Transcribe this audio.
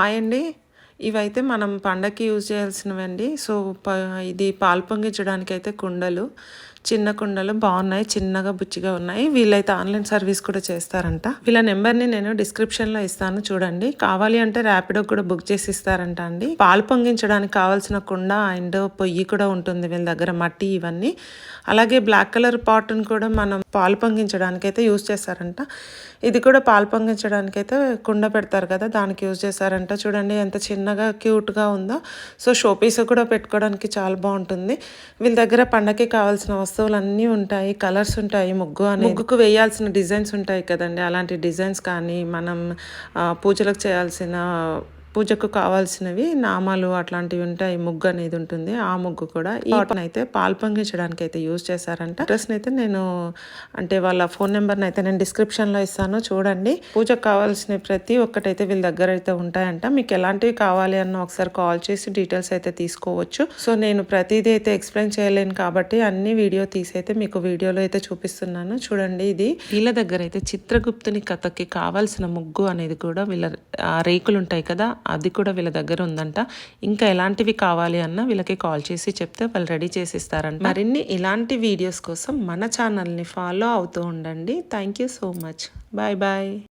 Hi అండి. ఇవైతే మనం పండగకి యూజ్ చేయాల్సినవండి. సో, ఇది పాలు పొంగించడానికైతే కుండలు. చిన్న కుండలు బాగున్నాయి. చిన్నగా బుచ్చిగా ఉన్నాయి. వీళ్ళైతే ఆన్లైన్ సర్వీస్ కూడా చేస్తారంట. వీళ్ళ నెంబర్ని నేను డిస్క్రిప్షన్లో ఇస్తాను చూడండి. కావాలి అంటే ర్యాపిడో కూడా బుక్ చేసి ఇస్తారంట అండి. పాలు పొంగించడానికి కావాల్సిన కుండ అండ్ పొయ్యి కూడా ఉంటుంది వీళ్ళ దగ్గర, మట్టి ఇవన్నీ. అలాగే బ్లాక్ కలర్ పాట్ని కూడా మనం పాలు పొంగించడానికైతే యూజ్ చేస్తారంట. ఇది కూడా పాలు పొంగించడానికైతే కుండ పెడతారు కదా, దానికి యూజ్ చేస్తారంట. చూడండి ఎంత చిన్నగా క్యూట్గా ఉందో. సో షోపీస్ కూడా పెట్టుకోవడానికి చాలా బాగుంటుంది. వీళ్ళ దగ్గర పండగకి కావాల్సిన వస్తువులు అన్నీ ఉంటాయి. కలర్స్ ఉంటాయి. ముగ్గుకు వేయాల్సిన డిజైన్స్ ఉంటాయి కదండి, అలాంటి డిజైన్స్ కానీ మనం పూజలకు చేయాల్సిన పూజకు కావాల్సినవి నామాలు అట్లాంటివి ఉంటాయి. ముగ్గు అనేది ఉంటుంది. ఆ ముగ్గు కూడా ఈ అయితే పాలు పొంగించడానికి అయితే యూజ్ చేశారంట. అడ్రస్ని అయితే నేను అంటే వాళ్ళ ఫోన్ నెంబర్ని అయితే నేను డిస్క్రిప్షన్లో ఇస్తాను చూడండి. పూజకు కావాల్సిన ప్రతి ఒక్కటైతే వీళ్ళ దగ్గర అయితే ఉంటాయంట. మీకు ఎలాంటివి కావాలి అన్న ఒకసారి కాల్ చేసి డీటెయిల్స్ అయితే తీసుకోవచ్చు. సో నేను ప్రతిదీ అయితే ఎక్స్ప్లెయిన్ చేయలేను కాబట్టి అన్ని వీడియో తీసి అయితే మీకు వీడియోలో అయితే చూపిస్తున్నాను చూడండి. ఇది వీళ్ళ దగ్గర అయితే చిత్రగుప్తుని కథకి కావాల్సిన ముగ్గు అనేది కూడా వీళ్ళ రేకులు ఉంటాయి కదా, అది కూడా వీళ్ళ దగ్గర ఉందంట. ఇంకా ఎలాంటివి కావాలి అన్న వీళ్ళకి కాల్ చేసి చెప్తే వాళ్ళు రెడీ చేసి ఇస్తారంట. మరిన్ని ఇలాంటి వీడియోస్ కోసం మన ఛానల్ని ఫాలో అవుతూ ఉండండి. Thank you so much. Bye bye.